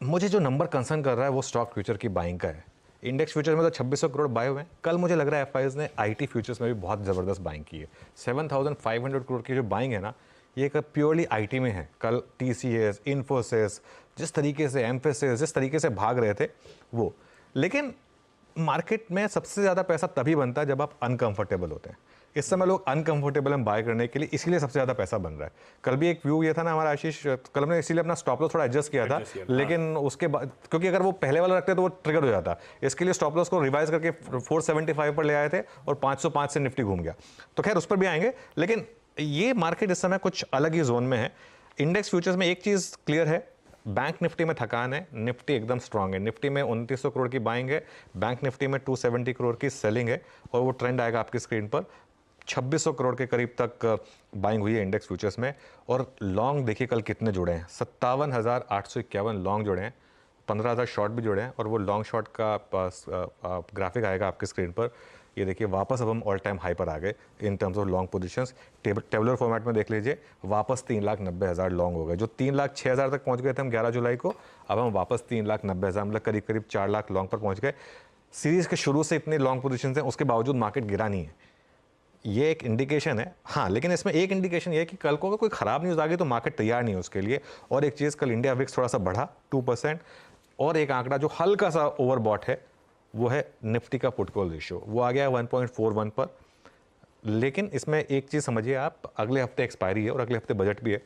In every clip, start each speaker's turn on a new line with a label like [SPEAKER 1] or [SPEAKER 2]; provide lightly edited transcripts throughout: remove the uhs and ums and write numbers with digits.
[SPEAKER 1] मुझे जो number concern कर रहा है वो स्टॉक फ्यूचर की बाइंग का है। इंडेक्स फ्यूचर में तो 2600 करोड़ बाय हुए हैं। कल मुझे लग रहा है एफआईज ने आईटी फ्यूचर्स में भी बहुत ज़बरदस्त बाइंग की है। 7500 करोड़ की जो बाइंग है ना, ये एक प्योरली आईटी में है। कल टीसीएस, इन्फोसिस, जिस तरीके से एम्फेसिस, जिस तरीके से भाग रहे थे वो। लेकिन मार्केट में सबसे ज़्यादा पैसा तभी बनता है जब आप अनकंफर्टेबल होते हैं। इस समय लोग अनकंफर्टेबल हैं बाय करने के लिए, इसीलिए सबसे ज़्यादा पैसा बन रहा है। कल भी एक व्यू ये था ना हमारा आशीष, कल हमने इसीलिए अपना स्टॉप लॉस थोड़ा एडजस्ट किया था, लेकिन उसके बाद क्योंकि अगर वो पहले वाला रखते तो वो ट्रिगर हो जाता, इसके लिए स्टॉप लॉस को रिवाइज करके 475 पर ले आए थे और 505 से निफ्टी घूम गया। तो खैर उस पर भी आएंगे, लेकिन ये मार्केट इस समय कुछ अलग ही जोन में है। इंडेक्स फ्यूचर्स में एक चीज़ क्लियर है, बैंक निफ्टी में थकान है, निफ्टी एकदम स्ट्रांग है। निफ्टी में 2900 करोड़ की बाइंग है, बैंक निफ्टी में 270 करोड़ की सेलिंग है, और वो ट्रेंड आएगा आपकी स्क्रीन पर। 2600 करोड़ के करीब तक बाइंग हुई है इंडेक्स फ्यूचर्स में। और लॉन्ग देखिए कल कितने जुड़े हैं, 57,851 लॉन्ग जुड़े हैं, 15,000 शॉर्ट भी जुड़े हैं। और वो लॉन्ग शॉर्ट का ग्राफिक आएगा आपकी स्क्रीन पर। ये देखिए वापस अब हम ऑल टाइम हाई पर आ गए in terms of long positions. Tabular format में देख लीजिए, वापस 3,90,000 लॉन्ग हो गए। जो 3,06,000 तक पहुंच गए थे हम 11 जुलाई को, अब हम वापस 3,90,000 मतलब करीब करीब 4 लाख लॉन्ग पर पहुंच गए। सीरीज के शुरू से इतनी लॉन्ग पोजीशन हैं, उसके बावजूद मार्केट गिरा नहीं है। ये एक इंडिकेशन है। हाँ, लेकिन इसमें एक इंडिकेशन ये है कि कल को अगर कोई खराब न्यूज़ आ गई तो मार्केट तैयार नहीं है उसके लिए। और एक चीज़, कल इंडिया विक्स थोड़ा सा बढ़ा 2%। और एक आंकड़ा जो हल्का सा ओवरबॉट है वो है निफ्टी का पुट कॉल रेशियो, वो आ गया 1.41 पर। लेकिन इसमें एक चीज़ समझिए आप, अगले हफ्ते एक्सपायरी है और अगले हफ्ते बजट भी है,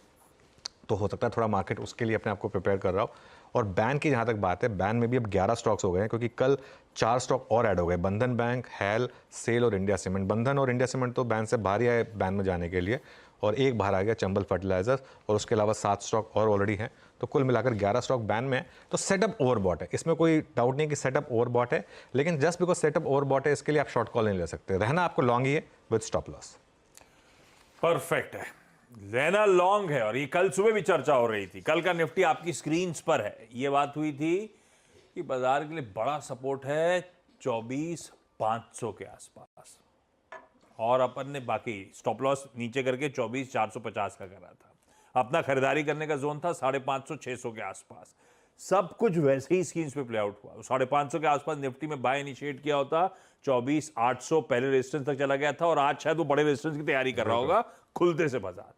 [SPEAKER 1] तो हो सकता है थोड़ा मार्केट उसके लिए अपने आप को प्रिपेयर कर रहा हो। और बैन की जहाँ तक बात है, बैन में भी अब 11 स्टॉक्स हो गए हैं, क्योंकि कल 4 स्टॉक और ऐड हो गए, बंधन बैंक, हैल, सेल और इंडिया सीमेंट। बंधन और इंडिया सीमेंट तो बैन से बाहर ही आए बैन में जाने के लिए, और एक बाहर आ गया चंबल फर्टिलाइजर्स, और उसके अलावा 7 स्टॉक और ऑलरेडी हैं। तो कुल मिलाकर 11 स्टॉक बैन में है। तो सेटअप ओवरबॉट है, इसमें कोई डाउट नहीं कि सेटअप ओवरबॉट है। लेकिन जस्ट बिकॉज सेटअप ओवरबॉट है इसके लिए आप शॉर्ट कॉल नहीं ले सकते, रहना आपको लॉन्ग ही है विद स्टॉप लॉस।
[SPEAKER 2] परफेक्ट है, लेना लॉन्ग है। और ये कल सुबह भी चर्चा हो रही थी, कल का निफ्टी आपकी स्क्रीन पर है। ये बात हुई थी कि बाजार के लिए बड़ा सपोर्ट है 24,500 के आसपास, और अपन ने बाकी स्टॉप लॉस नीचे करके 24,450 का करा था। अपना खरीदारी करने का जोन था 550-600 के आसपास। सब कुछ वैसे ही स्क्रीन पे प्ले आउट हुआ। 550 के आसपास निफ्टी में बाय इनिशिएट किया होता, 24,800 पहले रेजिस्टेंस तक चला गया था, और आज शायद वो बड़े रेजिस्टेंस की तैयारी कर रहा होगा खुलते से बाजार।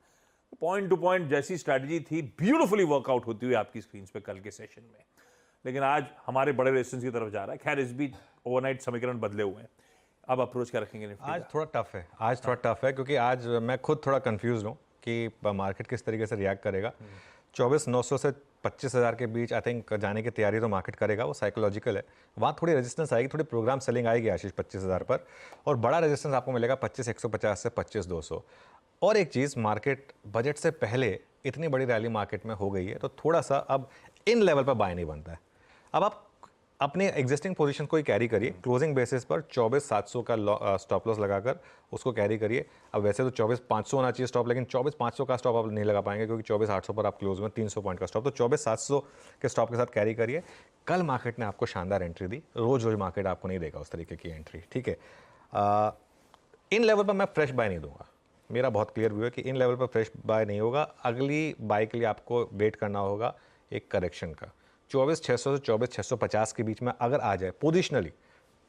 [SPEAKER 2] पॉइंट टू पॉइंट जैसी स्ट्रैटेजी थी, ब्यूटीफुली वर्कआउट होती हुई आपकी स्क्रीन पे कल के सेशन में। लेकिन आज हमारे बड़े रेजिस्टेंस की तरफ जा रहा है। खैर इस बीच ओवरनाइट समीकरण बदले हुए हैं। अब अप्रोच क्या रखेंगे निफ्टी?
[SPEAKER 1] आज थोड़ा टफ है, आज थोड़ा टफ है, क्योंकि आज मैं खुद थोड़ा कंफ्यूज हूँ कि मार्केट किस तरीके से रिएक्ट करेगा। 24,900 से 25,000 के बीच आई थिंक जाने की तैयारी तो मार्केट करेगा, वो साइकोलॉजिकल है। वहाँ थोड़ी रेजिस्टेंस आएगी, थोड़ी प्रोग्राम सेलिंग आएगी आशीष 25,000 पर, और बड़ा रेजिस्टेंस आपको मिलेगा 25,150 से 25,200। और एक चीज़, मार्केट बजट से पहले इतनी बड़ी रैली मार्केट में हो गई है, तो थोड़ा सा अब इन लेवल पर बाय नहीं बनता है। अब आप अपने एग्जिस्टिंग पोजीशन को ही कैरी करिए, क्लोजिंग बेसिस पर 24,700 का स्टॉप लॉस लगाकर उसको कैरी करिए। अब वैसे तो 24,500 होना चाहिए स्टॉप, लेकिन 24,500 का स्टॉप आप नहीं लगा पाएंगे, क्योंकि 24,800 पर आप क्लोज में 300 पॉइंट का स्टॉप, तो 24,700 के स्टॉप के साथ कैरी करिए। कल मार्केट ने आपको शानदार एंट्री दी, रोज रोज मार्केट आपको नहीं देगा उस तरीके की एंट्री, ठीक है। इन लेवल पर मैं फ्रेश बाय नहीं दूंगा, मेरा बहुत क्लियर व्यू है कि इन लेवल पर फ्रेश बाय नहीं होगा। अगली बाय के लिए आपको वेट करना होगा एक करेक्शन का, 24,600 से 24,650 के बीच में अगर आ जाए पोजिशनली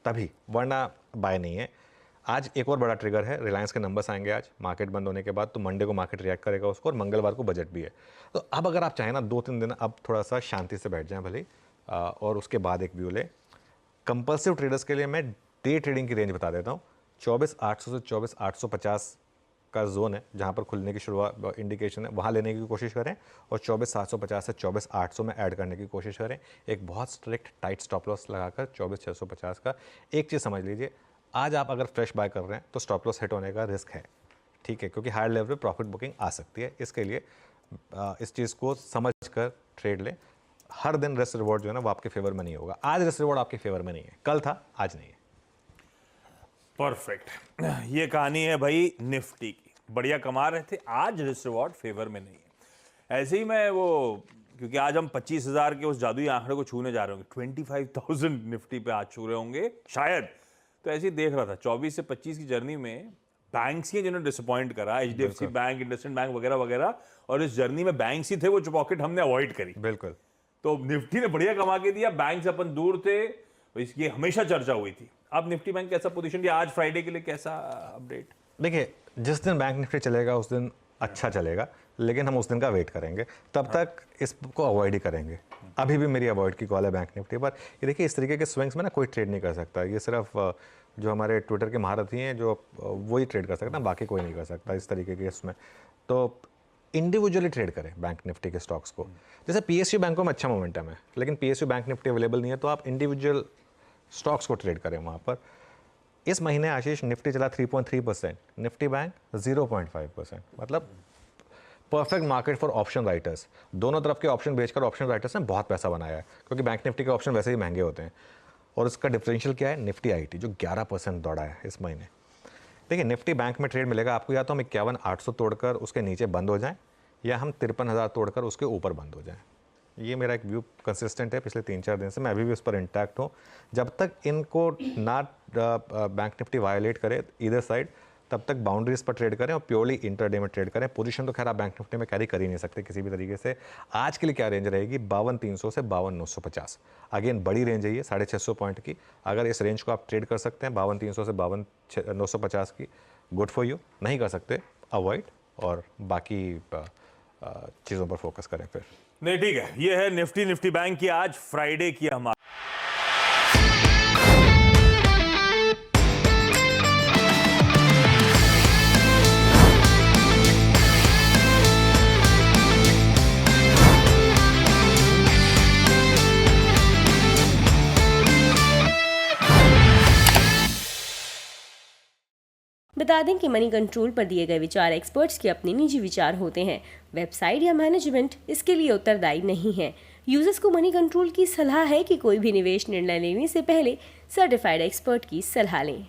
[SPEAKER 1] तभी, वरना बाय नहीं है। आज एक और बड़ा ट्रिगर है, रिलायंस के नंबर्स आएंगे आज मार्केट बंद होने के बाद, तो मंडे को मार्केट रिएक्ट करेगा उसको, और मंगलवार को बजट भी है। तो अब अगर आप चाहें ना 2-3 दिन अब थोड़ा सा शांति से बैठ जाएं भले, और उसके बाद एक व्यू लें। कंपल्सिव ट्रेडर्स के लिए मैं डे ट्रेडिंग की रेंज बता देता हूँ, 24,800 से 24,850 का जोन है जहां पर खुलने की शुरुआत इंडिकेशन है, वहां लेने की कोशिश करें, और 24,750 से 24,800 में ऐड करने की कोशिश करें। एक बहुत स्ट्रिक्ट टाइट स्टॉप लॉस लगाकर 24,650 का। एक चीज़ समझ लीजिए, आज आप अगर फ्रेश बाय कर रहे हैं तो स्टॉप लॉस हिट होने का रिस्क है, ठीक है, क्योंकि हायर लेवल पे प्रॉफिट बुकिंग आ सकती है। इसके लिए इस चीज़ को समझ कर ट्रेड लें। हर दिन रिस्क रिवॉर्ड जो है ना वो आपके फेवर में नहीं होगा। आज रिस्क रिवॉर्ड आपके फेवर में नहीं है, कल था, आज नहीं है।
[SPEAKER 2] परफेक्ट, ये कहानी है भाई निफ्टी की। बढ़िया कमा रहे थे, आज रिस्क रिवॉर्ड फेवर में नहीं है। ऐसे ही मैं वो, क्योंकि आज हम 25,000 के उस जादुई आंकड़े को छूने जा रहे होंगे, 25,000 निफ्टी पे आज छू रहे होंगे शायद। तो ऐसे ही देख रहा था 24 से 25 की जर्नी में बैंक्स ही जिन्होंने डिसअपॉइंट करा, HDFC बैंक, इंडसइंड बैंक वगैरह वगैरह, और इस जर्नी में बैंक्स ही थे वो जो पॉकेट हमने अवॉइड करी।
[SPEAKER 1] बिल्कुल
[SPEAKER 2] तो निफ्टी ने बढ़िया कमा के दिया, बैंक से अपन दूर थे, इसकी हमेशा चर्चा हुई थी। अब निफ्टी बैंक कैसा पोजीशन दिया आज फ्राइडे के लिए, कैसा अपडेट?
[SPEAKER 1] देखिए, जिस दिन बैंक निफ्टी चलेगा उस दिन अच्छा चलेगा, लेकिन हम उस दिन का वेट करेंगे, तब तक इसको अवॉइड ही करेंगे। अभी भी मेरी अवॉइड की कॉल है बैंक निफ्टी पर। ये देखिए, इस तरीके के स्विंग्स में ना कोई ट्रेड नहीं कर सकता, ये सिर्फ जो हमारे ट्विटर के महारथी हैं जो वही ट्रेड कर सकते हैं, बाकी कोई नहीं कर सकता इस तरीके के इसमें। तो इंडिविजुअली ट्रेड करें बैंक निफ्टी के स्टॉक्स को। जैसे PSU बैंकों में अच्छा मोमेंटम है, लेकिन PSU बैंक निफ्टी अवेलेबल नहीं है, तो आप इंडिविजुअल स्टॉक्स को ट्रेड करें वहाँ पर। इस महीने आशीष निफ्टी चला 3.3%, निफ्टी बैंक 0.5%, मतलब perfect market for option writers. दोनों तरफ के ऑप्शन बेचकर ऑप्शन राइटर्स ने बहुत पैसा बनाया है, क्योंकि बैंक निफ्टी के ऑप्शन वैसे ही महंगे होते हैं। और इसका डिफरेंशियल क्या है? निफ्टी IT जो 11% दौड़ा है इस महीने। देखिए, निफ्टी बैंक में ट्रेड मिलेगा आपको, या तो हम 51,800 तोड़कर उसके नीचे बंद हो जाएं, या हम 53,000 तोड़कर उसके ऊपर बंद हो जाएं। ये मेरा एक व्यू कंसिस्टेंट है पिछले 3-4 दिन से, मैं अभी भी उस पर इंटैक्ट हूँ। जब तक इनको ना बैंक निफ्टी वायलेट करे इधर साइड, तब तक बाउंड्रीज पर ट्रेड करें और प्योरली इंटरडे में ट्रेड करें। पोजीशन तो खैर आप बैंक निफ्टी में कैरी कर ही नहीं सकते किसी भी तरीके से। आज के लिए क्या रेंज रहेगी? 52,300 से 52,950। अगेन बड़ी रेंज है ये, 650 पॉइंट की। अगर इस रेंज को आप ट्रेड कर सकते हैं 52,300 से 52,950 की, गुड फॉर यू। नहीं कर सकते, अवॉइड, और बाकी चीज़ों पर फोकस करें फिर।
[SPEAKER 2] नहीं, ठीक है। ये है निफ्टी बैंक की आज फ्राइडे की हमारी।
[SPEAKER 3] बता दें कि मनी कंट्रोल पर दिए गए विचार एक्सपर्ट्स के अपने निजी विचार होते हैं। वेबसाइट या मैनेजमेंट इसके लिए उत्तरदायी नहीं है। यूजर्स को मनी कंट्रोल की सलाह है कि कोई भी निवेश निर्णय लेने से पहले सर्टिफाइड एक्सपर्ट की सलाह लें।